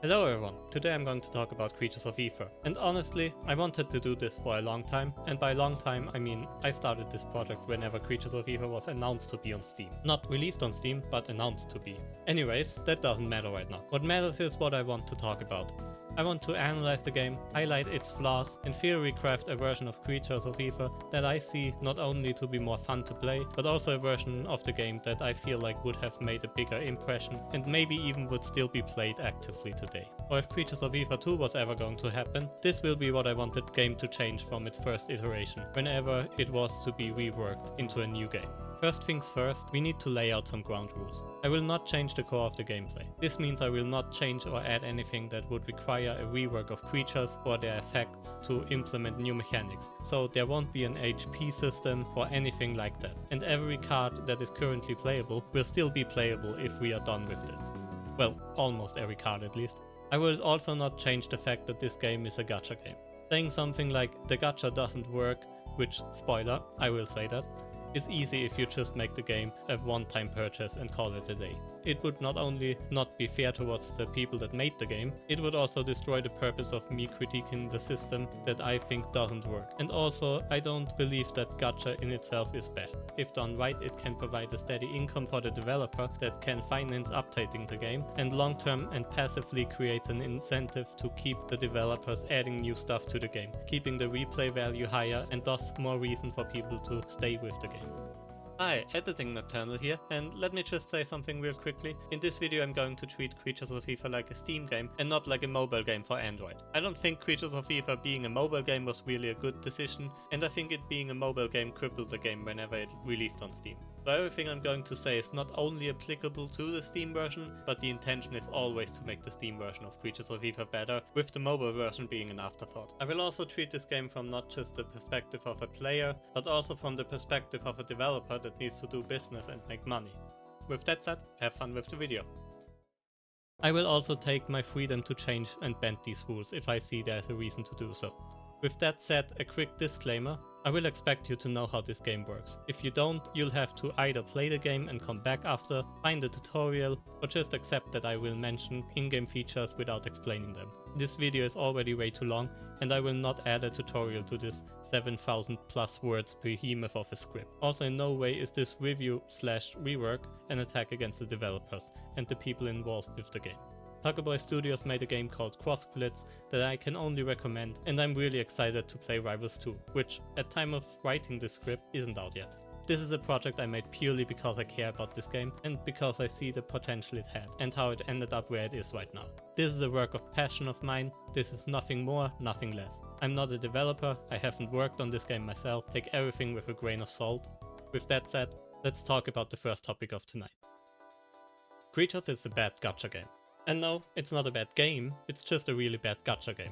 Hello everyone, today I'm going to talk about Creatures of Aether. And honestly, I wanted to do this for a long time, and by long time I mean I started this project whenever Creatures of Aether was announced to be on Steam. Not released on Steam, but announced to be. Anyways, that doesn't matter right now. What matters is what I want to talk about. I want to analyze the game, highlight its flaws, and theory craft a version of Creatures of Aether that I see not only to be more fun to play, but also a version of the game that I feel like would have made a bigger impression and maybe even would still be played actively today. Or if Creatures of Aether 2 was ever going to happen, this will be what I wanted game to change from its first iteration, whenever it was to be reworked into a new game. First things first, we need to lay out some ground rules. I will not change the core of the gameplay. This means I will not change or add anything that would require a rework of creatures or their effects to implement new mechanics. So there won't be an HP system or anything like that. And every card that is currently playable will still be playable if we are done with this. Well, almost every card at least. I will also not change the fact that this game is a gacha game. Saying something like the gacha doesn't work, which, spoiler, I will say that, is easy if you just make the game a one-time purchase and call it a day. It would not only not be fair towards the people that made the game, it would also destroy the purpose of me critiquing the system that I think doesn't work. And also, I don't believe that gacha in itself is bad. If done right, it can provide a steady income for the developer that can finance updating the game, and long-term and passively creates an incentive to keep the developers adding new stuff to the game, keeping the replay value higher and thus more reason for people to stay with the game. Hi, Editing Nocturnal here, and let me just say something real quickly. In this video I'm going to treat Creatures of Aether like a Steam game and not like a mobile game for Android. I don't think Creatures of Aether being a mobile game was really a good decision, and I think it being a mobile game crippled the game whenever it released on Steam. So everything I'm going to say is not only applicable to the Steam version, but the intention is always to make the Steam version of Creatures of Aether better, with the mobile version being an afterthought. I will also treat this game from not just the perspective of a player, but also from the perspective of a developer that needs to do business and make money. With that said, have fun with the video. I will also take my freedom to change and bend these rules if I see there's a reason to do so. With that said, a quick disclaimer, I will expect you to know how this game works. If you don't, you'll have to either play the game and come back after, find a tutorial, or just accept that I will mention in-game features without explaining them. This video is already way too long, and I will not add a tutorial to this 7,000 plus words behemoth of a script. Also, in no way is this review/rework an attack against the developers and the people involved with the game. Takaboy Studios made a game called Cross Blitz that I can only recommend, and I'm really excited to play Rivals 2, which at time of writing this script isn't out yet. This is a project I made purely because I care about this game and because I see the potential it had and how it ended up where it is right now. This is a work of passion of mine, this is nothing more, nothing less. I'm not a developer, I haven't worked on this game myself, take everything with a grain of salt. With that said, let's talk about the first topic of tonight. Creatures is a bad gacha game. And no, it's not a bad game, it's just a really bad gacha game.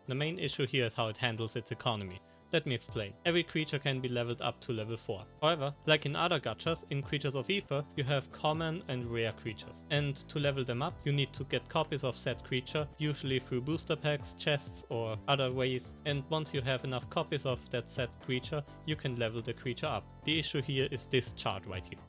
The main issue here is how it handles its economy. Let me explain. Every creature can be leveled up to level 4. However, like in other gachas, in Creatures of Aether, you have common and rare creatures. And to level them up, you need to get copies of said creature, usually through booster packs, chests or other ways. And once you have enough copies of that said creature, you can level the creature up. The issue here is this chart right here.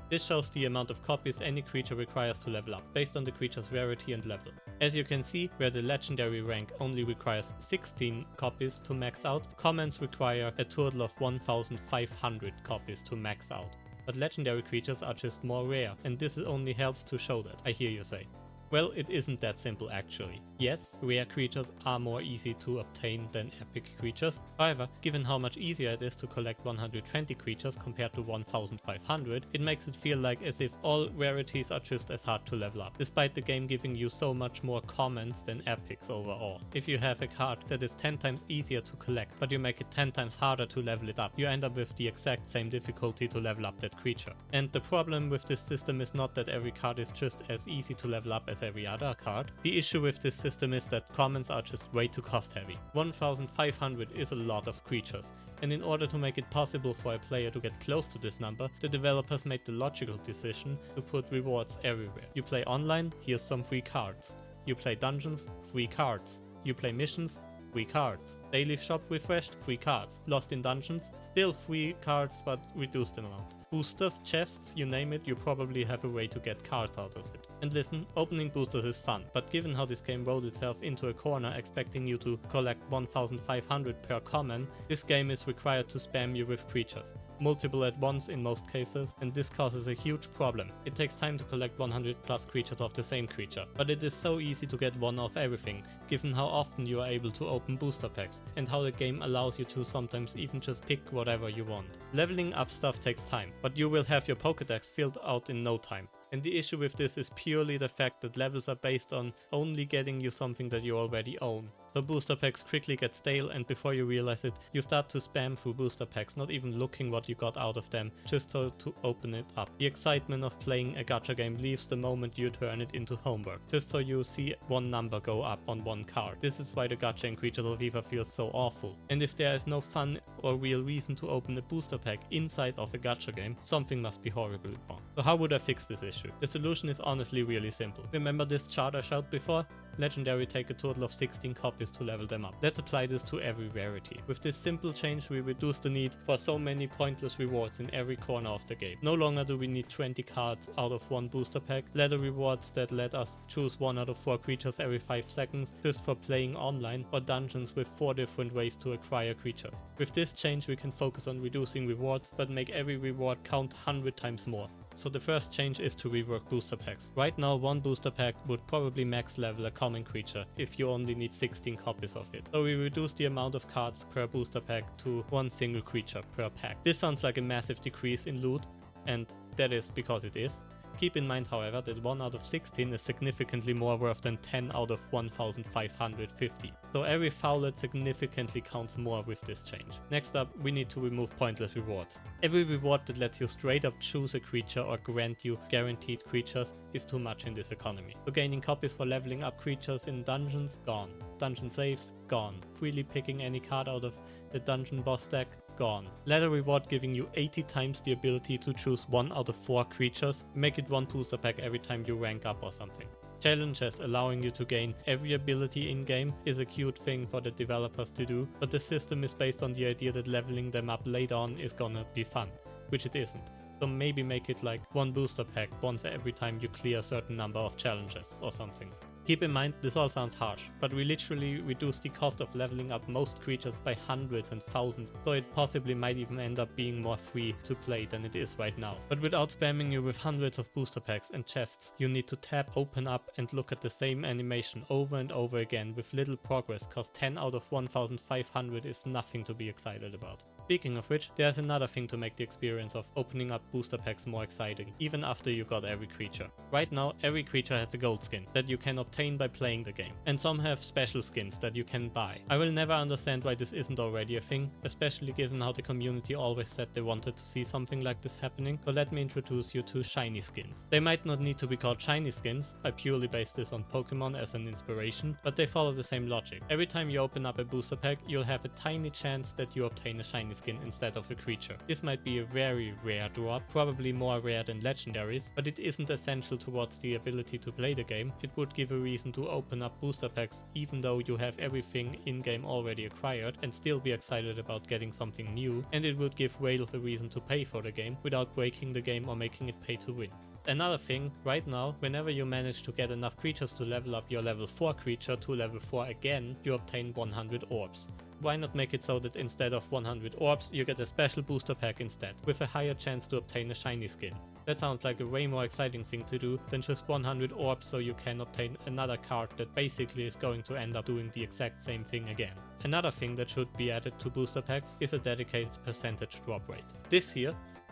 This shows the amount of copies any creature requires to level up, based on the creature's rarity and level. As you can see, where the legendary rank only requires 16 copies to max out, commons require a total of 1500 copies to max out. But legendary creatures are just more rare, and this only helps to show that, I hear you say. Well, it isn't that simple actually. Yes, rare creatures are more easy to obtain than epic creatures. However, given how much easier it is to collect 120 creatures compared to 1500, it makes it feel like as if all rarities are just as hard to level up, despite the game giving you so much more commons than epics overall. If you have a card that is 10 times easier to collect, but you make it 10 times harder to level it up, you end up with the exact same difficulty to level up that creature. And the problem with this system is not that every card is just as easy to level up as every other card. The issue with this system is that commons are just way too cost heavy. 1500 is a lot of creatures, and in order to make it possible for a player to get close to this number, the developers made the logical decision to put rewards everywhere. You play online, here's some free cards. You play dungeons, free cards. You play missions, free cards. Daily shop refreshed, free cards. Lost in dungeons, still free cards but reduced amount. Boosters, chests, you name it, you probably have a way to get cards out of it. And listen, opening boosters is fun, but given how this game rolled itself into a corner expecting you to collect 1500 per common, this game is required to spam you with creatures. Multiple at once in most cases, and this causes a huge problem. It takes time to collect 100 plus creatures of the same creature, but it is so easy to get one of everything, given how often you are able to open booster packs, and how the game allows you to sometimes even just pick whatever you want. Leveling up stuff takes time, but you will have your Pokédex filled out in no time. And the issue with this is purely the fact that levels are based on only getting you something that you already own. So booster packs quickly get stale, and before you realize it, you start to spam through booster packs, not even looking what you got out of them, just so to open it up. The excitement of playing a gacha game leaves the moment you turn it into homework, just so you see one number go up on one card. This is why the gacha in Creatures of Aether feels so awful. And if there is no fun or real reason to open a booster pack inside of a gacha game, something must be horribly wrong. So how would I fix this issue? The solution is honestly really simple. Remember this chart I showed before? Legendary take a total of 16 copies to level them up. Let's apply this to every rarity. With this simple change, we reduce the need for so many pointless rewards in every corner of the game. No longer do we need 20 cards out of one booster pack, ladder rewards that let us choose 1 out of 4 creatures every 5 seconds just for playing online, or dungeons with 4 different ways to acquire creatures. With this change we can focus on reducing rewards, but make every reward count 100 times more. So the first change is to rework booster packs. Right now one booster pack would probably max level a common creature if you only need 16 copies of it. So we reduce the amount of cards per booster pack to 1 single creature per pack. This sounds like a massive decrease in loot, and that is because it is. Keep in mind, however, that 1 out of 16 is significantly more worth than 10 out of 1550. So every foulet significantly counts more with this change. Next up, we need to remove pointless rewards. Every reward that lets you straight up choose a creature or grant you guaranteed creatures is too much in this economy. So gaining copies for leveling up creatures in dungeons, gone. Dungeon saves, gone. Freely picking any card out of the dungeon boss deck, gone. Ladder reward giving you 80 times the ability to choose 1 out of 4 creatures, make it 1 booster pack every time you rank up or something. Challenges allowing you to gain every ability in-game is a cute thing for the developers to do, but the system is based on the idea that leveling them up later on is gonna be fun, which it isn't. So maybe make it like 1 booster pack once every time you clear a certain number of challenges or something. Keep in mind, this all sounds harsh, but we literally reduce the cost of leveling up most creatures by hundreds and thousands, so it possibly might even end up being more free to play than it is right now. But without spamming you with hundreds of booster packs and chests, you need to tap, open up and look at the same animation over and over again with little progress, cause 10 out of 1500 is nothing to be excited about. Speaking of which, there's another thing to make the experience of opening up booster packs more exciting, even after you got every creature. Right now, every creature has a gold skin that you can obtain by playing the game, and some have special skins that you can buy. I will never understand why this isn't already a thing, especially given how the community always said they wanted to see something like this happening, so let me introduce you to shiny skins. They might not need to be called shiny skins, I purely based this on Pokemon as an inspiration, but they follow the same logic. Every time you open up a booster pack, you'll have a tiny chance that you obtain a shiny skin instead of a creature. This might be a very rare drop, probably more rare than legendaries, but it isn't essential towards the ability to play the game. It would give a reason to open up booster packs even though you have everything in-game already acquired and still be excited about getting something new, and it would give whales a reason to pay for the game without breaking the game or making it pay to win. Another thing, right now, whenever you manage to get enough creatures to level up your level 4 creature to level 4 again, you obtain 100 orbs. Why not make it so that instead of 100 orbs, you get a special booster pack instead, with a higher chance to obtain a shiny skin? That sounds like a way more exciting thing to do than just 100 orbs so you can obtain another card that basically is going to end up doing the exact same thing again. Another thing that should be added to booster packs is a dedicated percentage drop rate.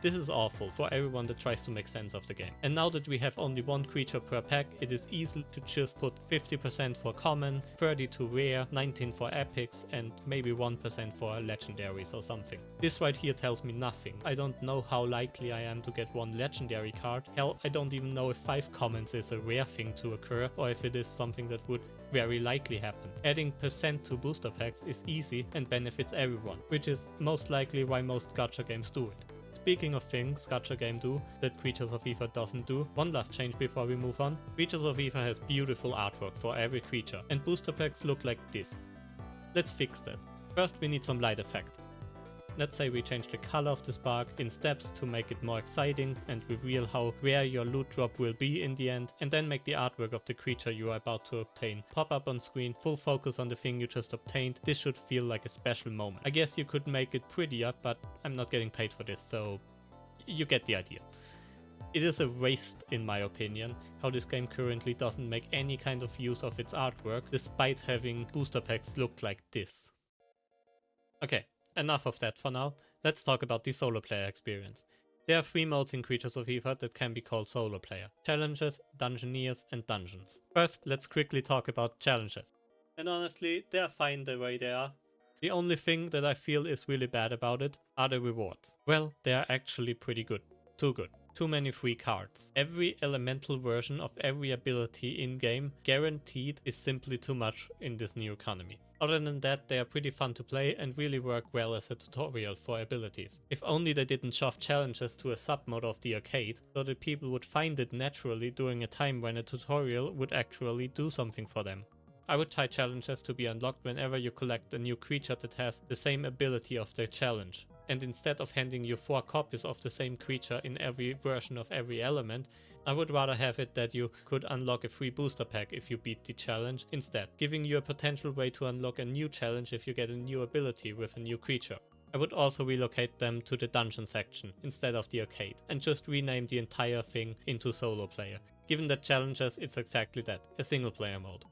This is awful for everyone that tries to make sense of the game. And now that we have only 1 creature per pack, it is easy to just put 50% for common, 30 to rare, 19 for epics, and maybe 1% for legendaries or something. This right here tells me nothing. I don't know how likely I am to get 1 legendary card. Hell, I don't even know if 5 commons is a rare thing to occur, or if it is something that would very likely happen. Adding percent to booster packs is easy and benefits everyone, which is most likely why most gacha games do it. Speaking of things gacha game do that Creatures of Aether doesn't do, one last change before we move on. Creatures of Aether has beautiful artwork for every creature, and booster packs look like this. Let's fix that. First we need some light effect. Let's say we change the color of the spark in steps to make it more exciting and reveal how rare your loot drop will be in the end, and then make the artwork of the creature you are about to obtain pop up on screen, full focus on the thing you just obtained. This should feel like a special moment. I guess you could make it prettier, but I'm not getting paid for this, so you get the idea. It is a waste, in my opinion, how this game currently doesn't make any kind of use of its artwork, despite having booster packs look like this. Okay. Enough of that for now, let's talk about the solo player experience. There are 3 modes in Creatures of Aether that can be called solo player: challenges, dungeoneers and dungeons. First, let's quickly talk about challenges. And honestly, they are fine the way they are. The only thing that I feel is really bad about it are the rewards. Well, they are actually pretty good. Too good. Too many free cards. Every elemental version of every ability in-game guaranteed is simply too much in this new economy. Other than that, they are pretty fun to play and really work well as a tutorial for abilities. If only they didn't shove challenges to a sub-mode of the arcade, so that people would find it naturally during a time when a tutorial would actually do something for them. I would tie challenges to be unlocked whenever you collect a new creature that has the same ability of the challenge. And instead of handing you 4 copies of the same creature in every version of every element, I would rather have it that you could unlock a free booster pack if you beat the challenge instead, giving you a potential way to unlock a new challenge if you get a new ability with a new creature. I would also relocate them to the dungeon section instead of the arcade, and just rename the entire thing into solo player. Given that challenges, it's exactly that, a single player mode.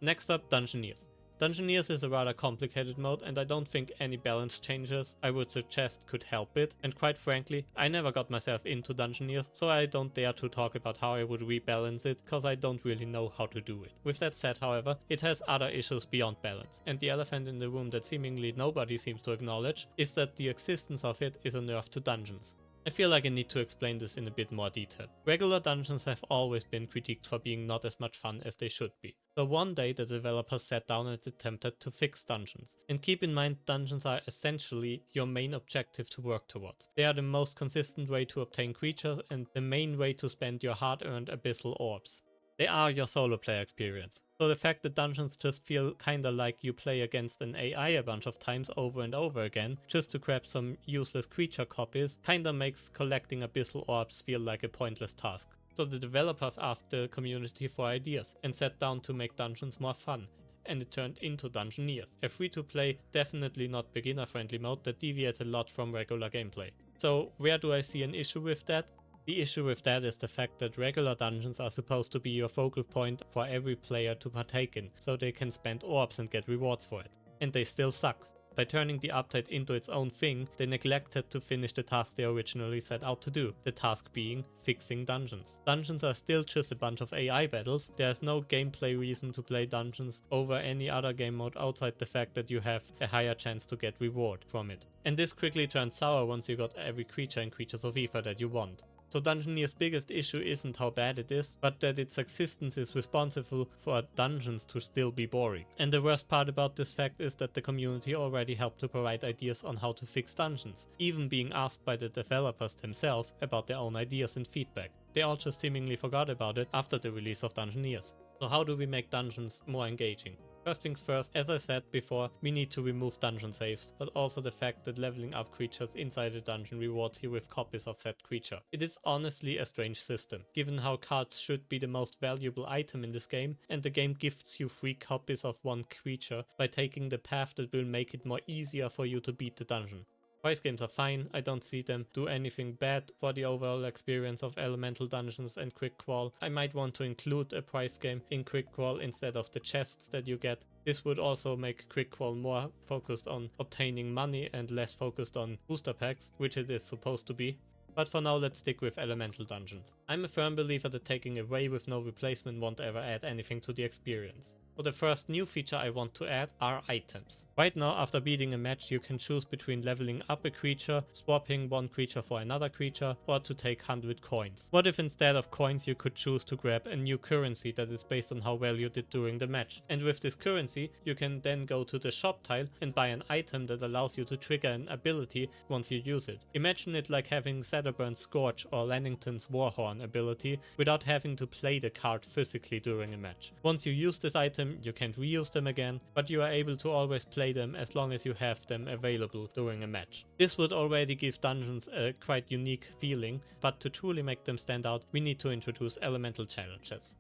Next up, Dungeoneers. Dungeoneers is a rather complicated mode, and I don't think any balance changes I would suggest could help it, and quite frankly, I never got myself into Dungeoneers, so I don't dare to talk about how I would rebalance it, cause I don't really know how to do it. With that said, however, it has other issues beyond balance, and the elephant in the room that seemingly nobody seems to acknowledge is that the existence of it is a nerf to dungeons. I feel like I need to explain this in a bit more detail. Regular dungeons have always been critiqued for being not as much fun as they should be. So one day the developers sat down and attempted to fix dungeons. And keep in mind, dungeons are essentially your main objective to work towards. They are the most consistent way to obtain creatures and the main way to spend your hard-earned abyssal orbs. They are your solo player experience. So the fact that dungeons just feel kinda like you play against an AI a bunch of times over and over again, just to grab some useless creature copies, kinda makes collecting abyssal orbs feel like a pointless task. So the developers asked the community for ideas, and sat down to make dungeons more fun. And it turned into Dungeoneers, a free-to-play, definitely not beginner-friendly mode that deviates a lot from regular gameplay. So where do I see an issue with that? The issue with that is the fact that regular dungeons are supposed to be your focal point for every player to partake in, so they can spend orbs and get rewards for it. And they still suck. By turning the update into its own thing, they neglected to finish the task they originally set out to do, the task being fixing dungeons. Dungeons are still just a bunch of AI battles. There is no gameplay reason to play dungeons over any other game mode outside the fact that you have a higher chance to get reward from it. And this quickly turned sour once you got every creature in Creatures of Aether that you want. So Dungeoneer's biggest issue isn't how bad it is, but that its existence is responsible for dungeons to still be boring. And the worst part about this fact is that the community already helped to provide ideas on how to fix dungeons, even being asked by the developers themselves about their own ideas and feedback. They all just seemingly forgot about it after the release of Dungeoneers. So how do we make dungeons more engaging? First things first, as I said before, we need to remove dungeon saves, but also the fact that leveling up creatures inside a dungeon rewards you with copies of said creature. It is honestly a strange system, given how cards should be the most valuable item in this game, and the game gifts you free copies of one creature by taking the path that will make it more easier for you to beat the dungeon. Price games are fine, I don't see them do anything bad for the overall experience of elemental dungeons and quick crawl. I might want to include a price game in quick crawl instead of the chests that you get. This would also make quick crawl more focused on obtaining money and less focused on booster packs, which it is supposed to be. But for now, let's stick with elemental dungeons. I'm a firm believer that taking away with no replacement won't ever add anything to the experience. So the first new feature I want to add are items. Right now, after beating a match, you can choose between leveling up a creature, swapping one creature for another creature, or to take 100 coins. What if instead of coins you could choose to grab a new currency that is based on how well you did during the match? And with this currency, you can then go to the shop tile and buy an item that allows you to trigger an ability once you use it. Imagine it like having Satterburn's Scourge or Lannington's Warhorn ability without having to play the card physically during a match. Once you use this item, you can't reuse them again, but you are able to always play play them as long as you have them available during a match. This would already give dungeons a quite unique feeling, but to truly make them stand out, we need to introduce elemental challenges.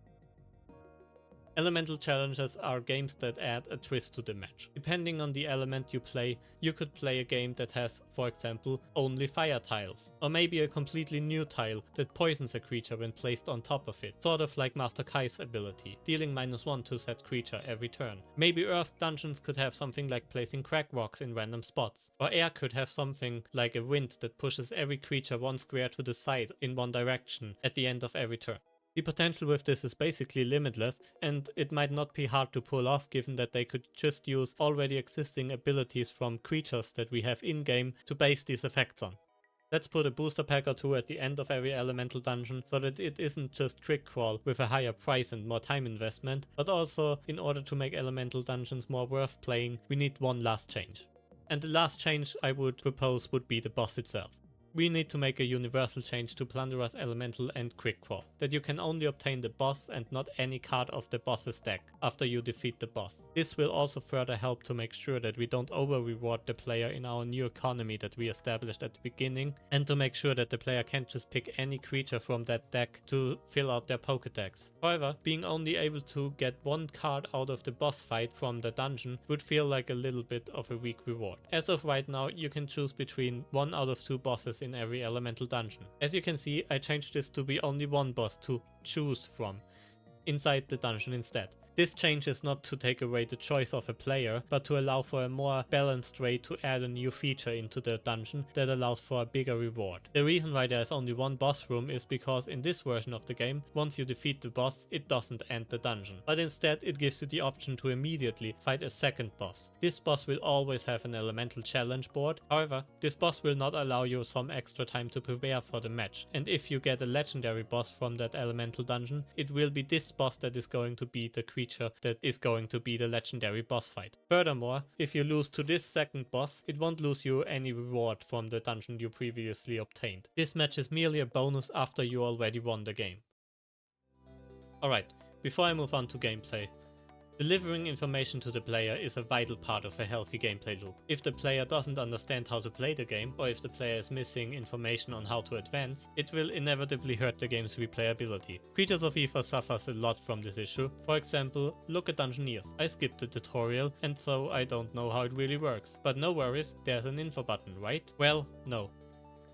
Elemental challenges are games that add a twist to the match. Depending on the element you play, you could play a game that has, for example, only fire tiles, or maybe a completely new tile that poisons a creature when placed on top of it, sort of like Master Kai's ability, dealing -1 to said creature every turn. Maybe Earth dungeons could have something like placing crack rocks in random spots, or Air could have something like a wind that pushes every creature 1 square to the side in one direction at the end of every turn. The potential with this is basically limitless, and it might not be hard to pull off given that they could just use already existing abilities from creatures that we have in-game to base these effects on. Let's put a booster pack or 2 at the end of every elemental dungeon so that it isn't just quick crawl with a higher price and more time investment, but also in order to make elemental dungeons more worth playing, we need one last change. And the last change I would propose would be the boss itself. We need to make a universal change to Plunderer's Elemental and Quick Crawl, that you can only obtain the boss and not any card of the boss's deck after you defeat the boss. This will also further help to make sure that we don't over-reward the player in our new economy that we established at the beginning, and to make sure that the player can't just pick any creature from that deck to fill out their Pokédex. However, being only able to get 1 card out of the boss fight from the dungeon would feel like a little bit of a weak reward. As of right now, you can choose between 1 out of 2 bosses in every elemental dungeon. As you can see, I changed this to be only 1 boss to choose from inside the dungeon instead. This change is not to take away the choice of a player, but to allow for a more balanced way to add a new feature into the dungeon that allows for a bigger reward. The reason why there is only 1 boss room is because in this version of the game, once you defeat the boss, it doesn't end the dungeon, but instead it gives you the option to immediately fight a second boss. This boss will always have an elemental challenge board, however, this boss will not allow you some extra time to prepare for the match, and if you get a legendary boss from that elemental dungeon, it will be this boss that is going to be the creature that is going to be the legendary boss fight. Furthermore, if you lose to this second boss, it won't lose you any reward from the dungeon you previously obtained. This match is merely a bonus after you already won the game. Alright, before I move on to gameplay, delivering information to the player is a vital part of a healthy gameplay loop. If the player doesn't understand how to play the game, or if the player is missing information on how to advance, it will inevitably hurt the game's replayability. Creatures of Aether suffers a lot from this issue. For example, look at Dungeoneers. I skipped the tutorial, and so I don't know how it really works. But no worries, there's an info button, right? Well, no.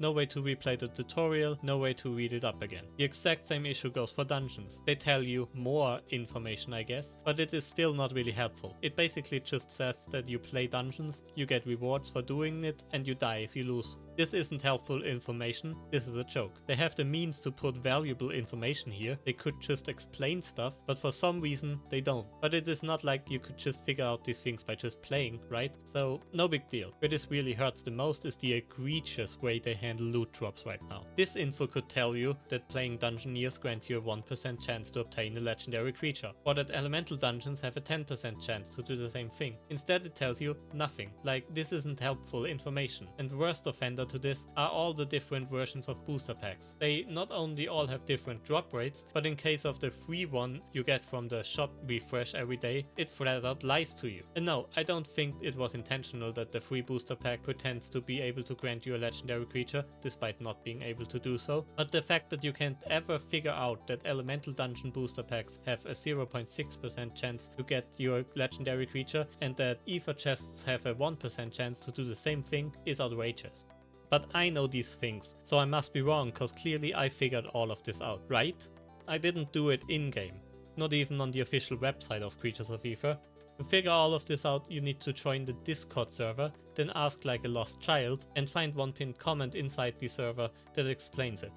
No way to replay the tutorial, no way to read it up again. The exact same issue goes for dungeons. They tell you more information, I guess, but it is still not really helpful. It basically just says that you play dungeons, you get rewards for doing it, and you die if you lose. This isn't helpful information, this is a joke. They have the means to put valuable information here, they could just explain stuff, but for some reason they don't. But it is not like you could just figure out these things by just playing, right? So no big deal. Where this really hurts the most is the egregious way they handle loot drops right now. This info could tell you that playing Dungeoneers grants you a 1% chance to obtain a legendary creature, or that elemental dungeons have a 10% chance to do the same thing. Instead it tells you nothing, like this isn't helpful information. And worst offender to this are all the different versions of booster packs. They not only all have different drop rates, but in case of the free one you get from the shop refresh every day, it flat out lies to you. And no, I don't think it was intentional that the free booster pack pretends to be able to grant you a legendary creature, despite not being able to do so. But the fact that you can't ever figure out that elemental dungeon booster packs have a 0.6% chance to get your legendary creature, and that Aether chests have a 1% chance to do the same thing is outrageous. But I know these things, so I must be wrong, cause clearly I figured all of this out, right? I didn't do it in-game, not even on the official website of Creatures of Aether. To figure all of this out, you need to join the Discord server, then ask like a lost child, and find one pinned comment inside the server that explains it.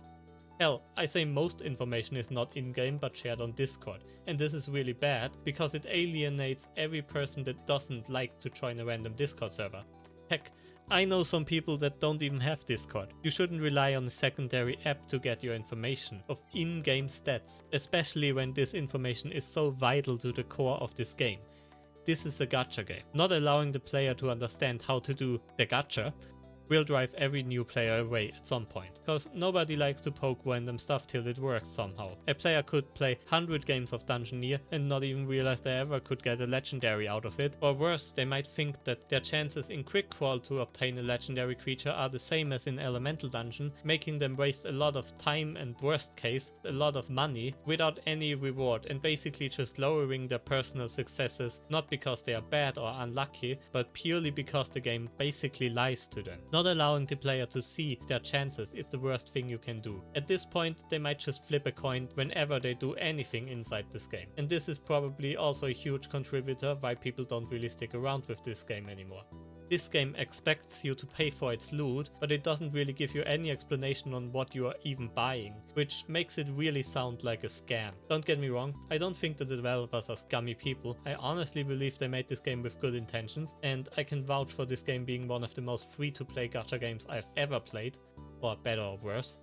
Hell, I say most information is not in-game but shared on Discord, and this is really bad because it alienates every person that doesn't like to join a random Discord server. Heck, I know some people that don't even have Discord. You shouldn't rely on a secondary app to get your information of in-game stats, especially when this information is so vital to the core of this game. This is a gacha game. Not allowing the player to understand how to do the gacha will drive every new player away at some point, cause nobody likes to poke random stuff till it works somehow. A player could play 100 games of Dungeoneer and not even realize they ever could get a legendary out of it, or worse, they might think that their chances in quick crawl to obtain a legendary creature are the same as in Elemental Dungeon, making them waste a lot of time and worst case, a lot of money without any reward, and basically just lowering their personal successes, not because they are bad or unlucky, but purely because the game basically lies to them. Not allowing the player to see their chances is the worst thing you can do. At this point, they might just flip a coin whenever they do anything inside this game. And this is probably also a huge contributor why people don't really stick around with this game anymore. This game expects you to pay for its loot, but it doesn't really give you any explanation on what you are even buying, which makes it really sound like a scam. Don't get me wrong, I don't think the developers are scummy people. I honestly believe they made this game with good intentions, and I can vouch for this game being one of the most free-to-play gacha games I've ever played, or better or worse.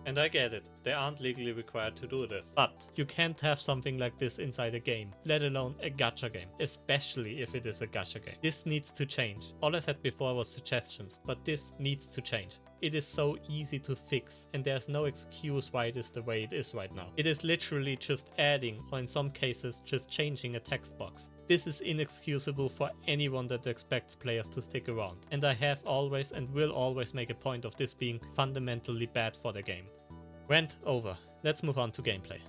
And I get it, they aren't legally required to do this, but you can't have something like this inside a game, let alone a gacha game, especially if it is a gacha game. This needs to change. All I said before was suggestions, but this needs to change. It is so easy to fix, and there's no excuse why it is the way it is right now. It is literally just adding, or in some cases just changing a text box. This is inexcusable for anyone that expects players to stick around, and I have always and will always make a point of this being fundamentally bad for the game. Rant over. Let's move on to gameplay.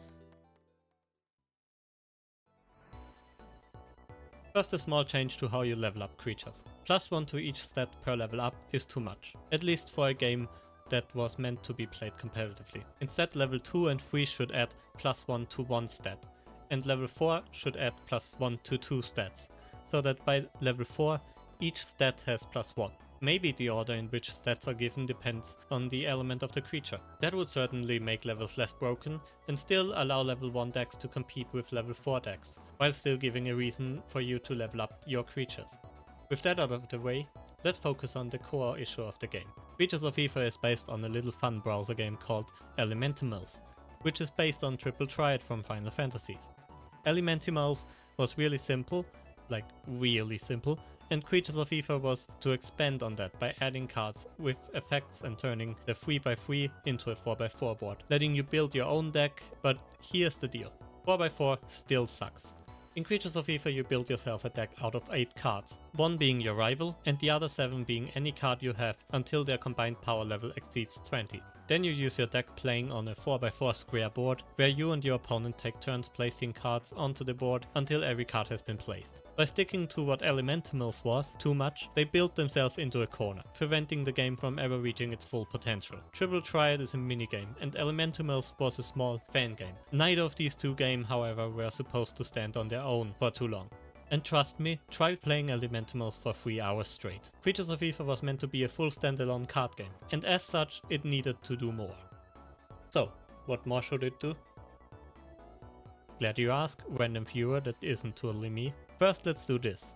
First, a small change to how you level up creatures. +1 to each stat per level up is too much, at least for a game that was meant to be played competitively. Instead, level 2 and 3 should add +1 to 1 stat, and level 4 should add +1 to 2 stats, so that by level 4 each stat has +1. Maybe the order in which stats are given depends on the element of the creature. That would certainly make levels less broken and still allow level 1 decks to compete with level 4 decks, while still giving a reason for you to level up your creatures. With that out of the way, let's focus on the core issue of the game. Creatures of Aether is based on a little fun browser game called Elementimals, which is based on Triple Triad from Final Fantasies. Elementimals was really simple, like really simple, and Creatures of Aether was to expand on that by adding cards with effects and turning the 3x3 into a 4x4 board, letting you build your own deck, but here's the deal. 4x4 still sucks. In Creatures of Aether you build yourself a deck out of 8 cards, one being your rival and the other 7 being any card you have until their combined power level exceeds 20. Then you use your deck playing on a 4x4 square board, where you and your opponent take turns placing cards onto the board until every card has been placed. By sticking to what Elementimals was too much, they built themselves into a corner, preventing the game from ever reaching its full potential. Triple Triad is a minigame, and Elementimals was a small fan game. Neither of these two games, however, were supposed to stand on their own for too long. And trust me, try playing Elementimals for 3 hours straight. Creatures of Aether was meant to be a full standalone card game, and as such, it needed to do more. So, what more should it do? Glad you ask, random viewer that isn't totally me. First, let's do this.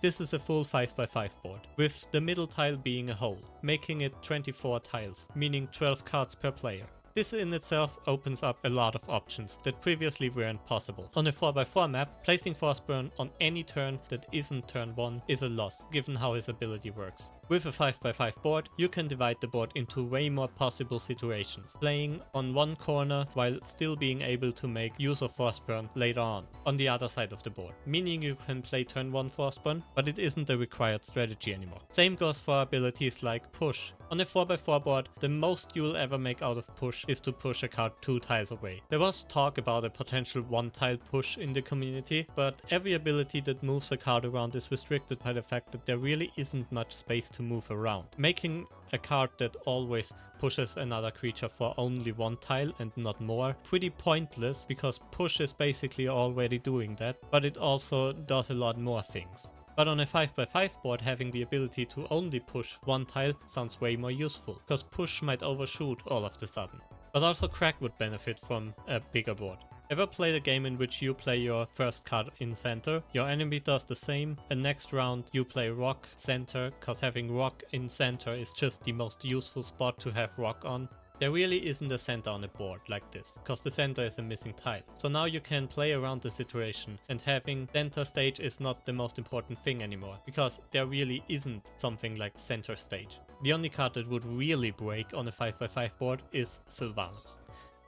This is a full 5x5 board, with the middle tile being a hole, making it 24 tiles, meaning 12 cards per player. This in itself opens up a lot of options that previously weren't possible. On a 4x4 map, placing Frostburn on any turn that isn't turn 1 is a loss, given how his ability works. With a 5x5 board, you can divide the board into way more possible situations, playing on one corner while still being able to make use of Frostburn later on the other side of the board, meaning you can play turn 1 Frostburn, but it isn't a required strategy anymore. Same goes for abilities like Push. On a 4x4 board, the most you'll ever make out of Push is to push a card 2 tiles away. There was talk about a potential 1-tile push in the community, but every ability that moves a card around is restricted by the fact that there really isn't much space to move around, making a card that always pushes another creature for only 1 tile and not more pretty pointless, because Push is basically already doing that, but it also does a lot more things. But on a 5x5 board, having the ability to only push 1 tile sounds way more useful, because Push might overshoot all of the sudden. But also Crack would benefit from a bigger board. Ever played a game in which you play your first card in center, your enemy does the same, and next round you play Rock center, cause having Rock in center is just the most useful spot to have Rock on? There really isn't a center on a board like this, cause the center is a missing tile. So now you can play around the situation, and having center stage is not the most important thing anymore, because there really isn't something like center stage. The only card that would really break on a 5x5 board is Sylvanas,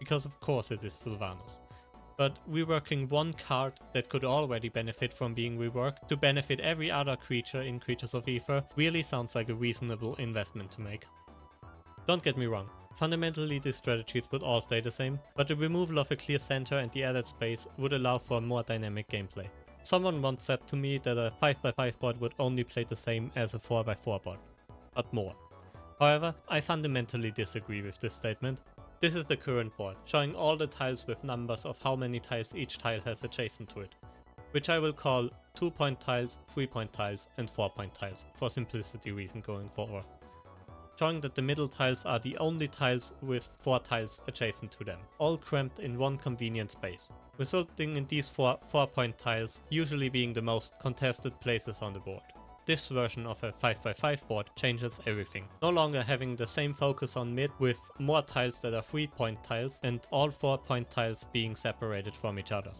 because of course it is Sylvanas. But reworking one card that could already benefit from being reworked to benefit every other creature in Creatures of Aether really sounds like a reasonable investment to make. Don't get me wrong, fundamentally these strategies would all stay the same, but the removal of a clear center and the added space would allow for more dynamic gameplay. Someone once said to me that a 5x5 board would only play the same as a 4x4 board, but more. However, I fundamentally disagree with this statement. This is the current board, showing all the tiles with numbers of how many tiles each tile has adjacent to it, which I will call 2-point tiles, 3-point tiles and 4-point tiles for simplicity reason going forward. Showing that the middle tiles are the only tiles with 4 tiles adjacent to them, all cramped in one convenient space, resulting in these 4-point tiles usually being the most contested places on the board. This version of a 5x5 board changes everything, no longer having the same focus on mid with more tiles that are 3-point tiles and all 4-point tiles being separated from each other.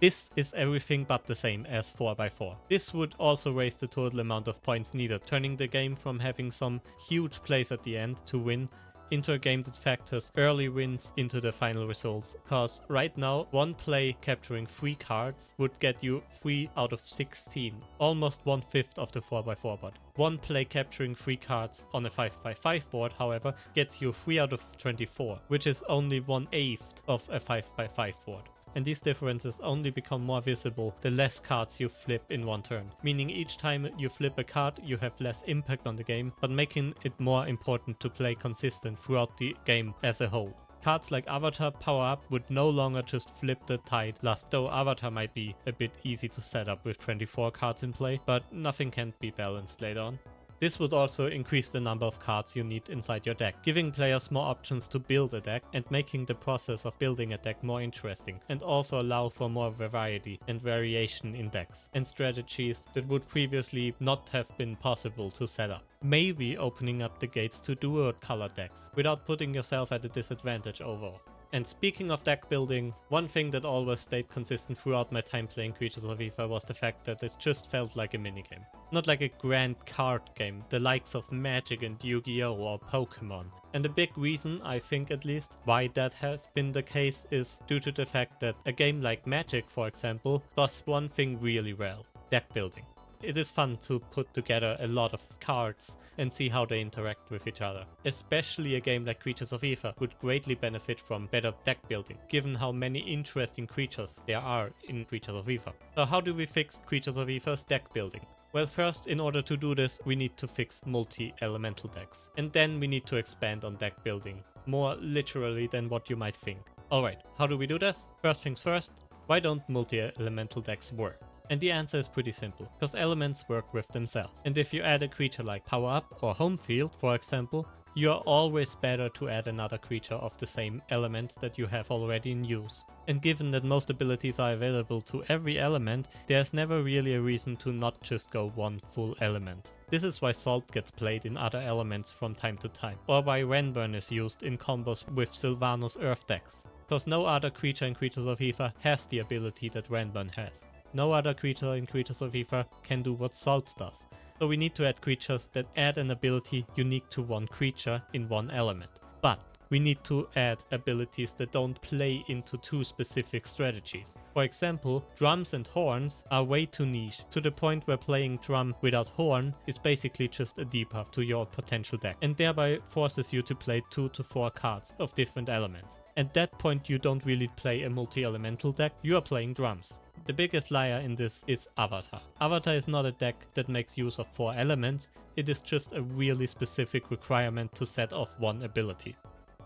This is everything but the same as 4x4. This would also raise the total amount of points needed, turning the game from having some huge plays at the end to win into a game that factors early wins into the final results, cause right now one play capturing 3 cards would get you 3 out of 16, almost 1/5 of the 4x4 board. One play capturing 3 cards on a 5x5 board, however, gets you 3 out of 24, which is only 1/8 of a 5x5 board. And these differences only become more visible the less cards you flip in one turn, meaning each time you flip a card you have less impact on the game, but making it more important to play consistent throughout the game as a whole. Cards like Avatar Power Up would no longer just flip the tide, though Avatar might be a bit easy to set up with 24 cards in play, but nothing can be balanced later on. This would also increase the number of cards you need inside your deck, giving players more options to build a deck and making the process of building a deck more interesting, and also allow for more variety and variation in decks and strategies that would previously not have been possible to set up. Maybe opening up the gates to dual color decks without putting yourself at a disadvantage overall. And speaking of deck building, one thing that always stayed consistent throughout my time playing Creatures of Aether was the fact that it just felt like a minigame. Not like a grand card game, the likes of Magic and Yu-Gi-Oh! Or Pokemon. And a big reason, I think at least, why that has been the case is due to the fact that a game like Magic, for example, does one thing really well: deck building. It is fun to put together a lot of cards and see how they interact with each other. Especially a game like Creatures of Aether would greatly benefit from better deck building, given how many interesting creatures there are in Creatures of Aether. So how do we fix Creatures of Aether's deck building? Well, first, in order to do this, we need to fix multi-elemental decks. And then we need to expand on deck building, more literally than what you might think. Alright, how do we do this? First things first, why don't multi-elemental decks work? And the answer is pretty simple, because elements work with themselves. And if you add a creature like Power Up or Home Field, for example, you are always better to add another creature of the same element that you have already in use. And given that most abilities are available to every element, there's never really a reason to not just go one full element. This is why Salt gets played in other elements from time to time, or why Renburn is used in combos with Sylvanas Earth decks. Because no other creature in Creatures of Aether has the ability that Renburn has. No other creature in Creatures of Aether can do what Salt does. So we need to add creatures that add an ability unique to one creature in one element. But we need to add abilities that don't play into 2 specific strategies. For example, drums and horns are way too niche, to the point where playing drum without horn is basically just a debuff to your potential deck, and thereby forces you to play 2 to 4 cards of different elements. At that point you don't really play a multi-elemental deck, you are playing drums. The biggest liar in this is Avatar. Avatar is not a deck that makes use of 4 elements, it is just a really specific requirement to set off one ability.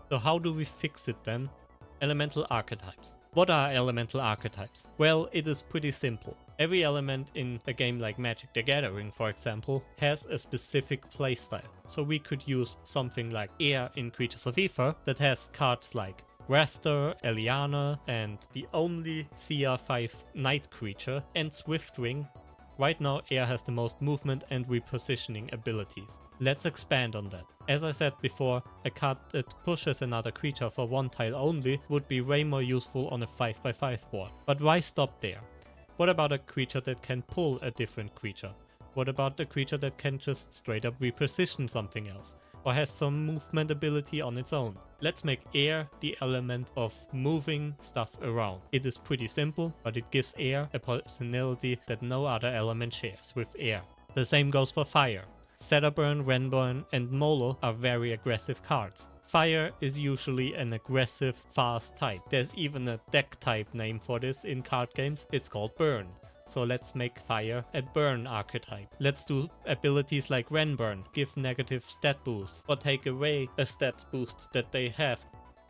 So how do we fix it then? Elemental archetypes. What are elemental archetypes? Well, it is pretty simple. Every element in a game like Magic the Gathering, for example, has a specific playstyle. So we could use something like Air in Creatures of Aether that has cards like Raster, Eliana, and the only CR5 Night creature, and Swiftwing. Right now Air has the most movement and repositioning abilities. Let's expand on that. As I said before, a card that pushes another creature for 1 tile only would be way more useful on a 5x5 board. But why stop there? What about a creature that can pull a different creature? What about the creature that can just straight up reposition something else? Or has some movement ability on its own? Let's make air the element of moving stuff around. It is pretty simple, but it gives air a personality that no other element shares with air. The same goes for fire. Setterburn, Renburn, and Molo are very aggressive cards. Fire is usually an aggressive, fast type. There's even a deck type name for this in card games. It's called Burn. So let's make fire a burn archetype. Let's do abilities like Renburn, give negative stat boosts, or take away a stat boost that they have.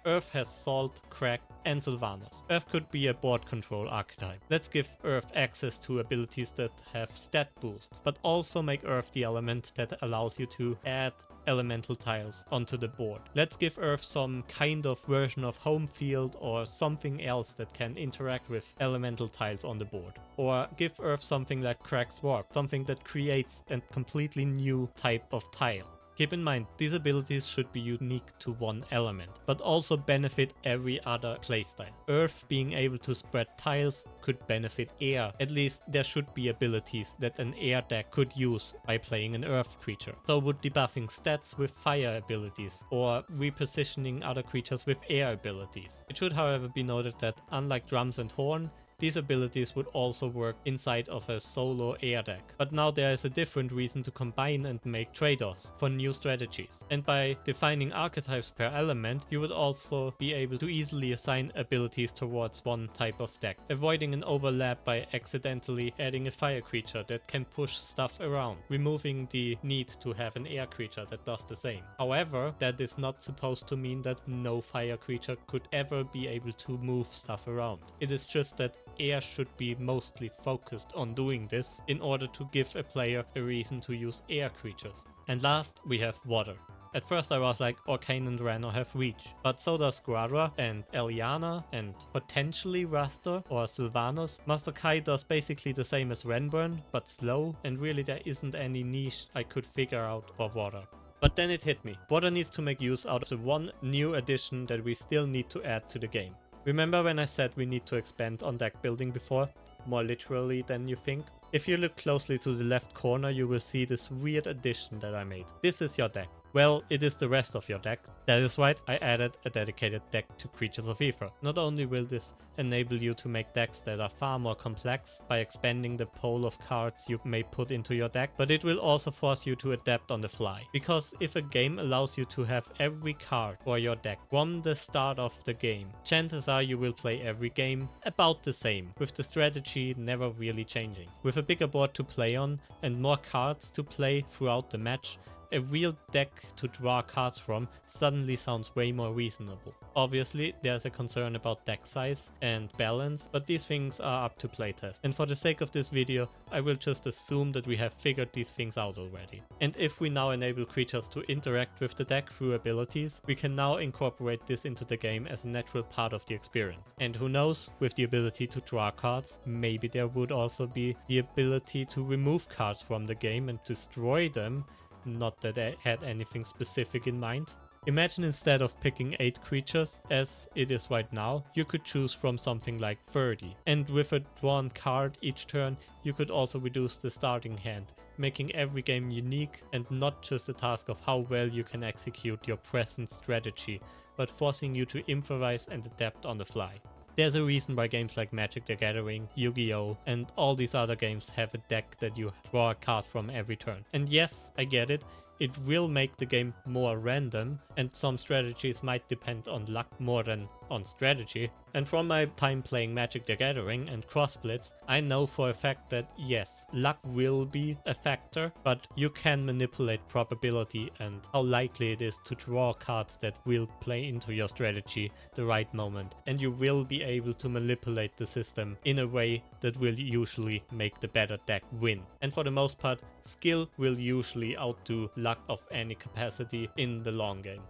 Earth has Salt, Crack, and Sylvanas. Earth could be a board control archetype. Let's give Earth access to abilities that have stat boosts, but also make Earth the element that allows you to add elemental tiles onto the board. Let's give Earth some kind of version of home field or something else that can interact with elemental tiles on the board. Or give Earth something like Crack's Warp, something that creates a completely new type of tile. Keep in mind, these abilities should be unique to one element, but also benefit every other playstyle. Earth being able to spread tiles could benefit air. At least there should be abilities that an air deck could use by playing an earth creature. So would debuffing stats with fire abilities, or repositioning other creatures with air abilities. It should however be noted that unlike drums and horn, these abilities would also work inside of a solo air deck. But now there is a different reason to combine and make trade-offs for new strategies. And by defining archetypes per element, you would also be able to easily assign abilities towards one type of deck, avoiding an overlap by accidentally adding a fire creature that can push stuff around, removing the need to have an air creature that does the same. However, that is not supposed to mean that no fire creature could ever be able to move stuff around. It is just that air should be mostly focused on doing this in order to give a player a reason to use air creatures. And last, we have water. At first I was like, Arcane and Rano have reach, but so does Guadra and Eliana and potentially Rastor or Sylvanos. Master Kai does basically the same as Renburn, but slow, and really there isn't any niche I could figure out for water. But then it hit me. Water needs to make use out of the one new addition that we still need to add to the game. Remember when I said we need to expand on deck building before? More literally than you think? If you look closely to the left corner, you will see this weird addition that I made. This is your deck. Well, it is the rest of your deck. That is right, I added a dedicated deck to Creatures of Aether. Not only will this enable you to make decks that are far more complex by expanding the pool of cards you may put into your deck, but it will also force you to adapt on the fly. Because if a game allows you to have every card for your deck from the start of the game, chances are you will play every game about the same, with the strategy never really changing. With a bigger board to play on and more cards to play throughout the match, a real deck to draw cards from suddenly sounds way more reasonable. Obviously, there's a concern about deck size and balance, but these things are up to playtest. And for the sake of this video, I will just assume that we have figured these things out already. And if we now enable creatures to interact with the deck through abilities, we can now incorporate this into the game as a natural part of the experience. And who knows, with the ability to draw cards, maybe there would also be the ability to remove cards from the game and destroy them. Not that I had anything specific in mind. Imagine instead of picking 8 creatures, as it is right now, you could choose from something like 30. And with a drawn card each turn, you could also reduce the starting hand, making every game unique and not just a task of how well you can execute your present strategy, but forcing you to improvise and adapt on the fly. There's a reason why games like Magic the Gathering, Yu-Gi-Oh! And all these other games have a deck that you draw a card from every turn. And yes, I get it, it will make the game more random, and some strategies might depend on luck more than on strategy. And from my time playing Magic the Gathering and cross-splits, I know for a fact that yes, luck will be a factor, but you can manipulate probability and how likely it is to draw cards that will play into your strategy the right moment. And you will be able to manipulate the system in a way that will usually make the better deck win. And for the most part, skill will usually outdo luck of any capacity in the long game.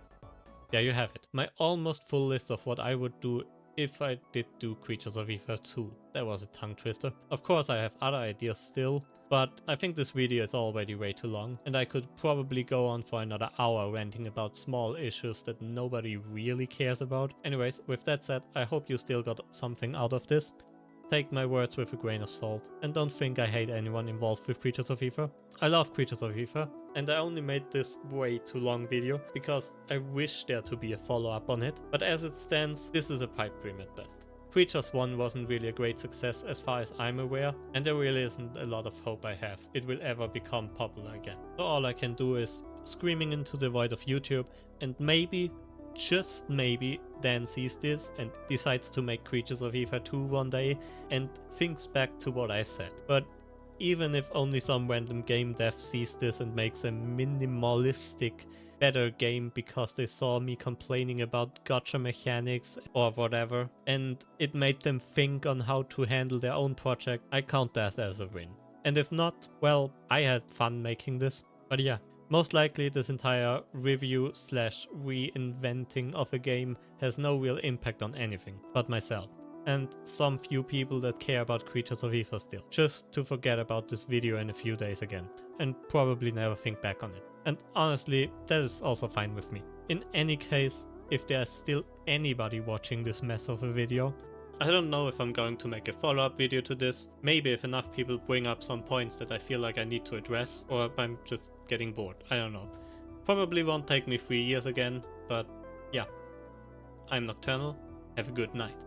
There you have it, my almost full list of what I would do if I did do Creatures of Aether 2. That was a tongue twister. Of course I have other ideas still, But I think this video is already way too long, and I could probably go on for another hour ranting about small issues that nobody really cares about. Anyways, with that said, I hope you still got something out of this. Take my words with a grain of salt, and don't think I hate anyone involved with Creatures of Aether. I love Creatures of Aether, and I only made this way too long video because I wish there to be a follow-up on it, but as it stands, this is a pipe dream at best. Creatures 1 wasn't really a great success as far as I'm aware, and there really isn't a lot of hope I have it will ever become popular again. So all I can do is screaming into the void of YouTube, and maybe, just maybe, Dan sees this and decides to make Creatures of Aether 2 one day and thinks back to what I said. But even if only some random game dev sees this and makes a minimalistic better game because they saw me complaining about gacha mechanics or whatever, and it made them think on how to handle their own project, I count that as a win. And if not, well, I had fun making this. But yeah, most likely this entire review slash reinventing of a game has no real impact on anything but myself and some few people that care about Creatures of Aether still, just to forget about this video in a few days again and probably never think back on it. And honestly, that is also fine with me. In any case, if there's still anybody watching this mess of a video, I don't know if I'm going to make a follow-up video to this, maybe if enough people bring up some points that I feel like I need to address, or I'm just getting bored, I don't know. Probably won't take me 3 years again, but yeah. I'm Nocturnal, have a good night.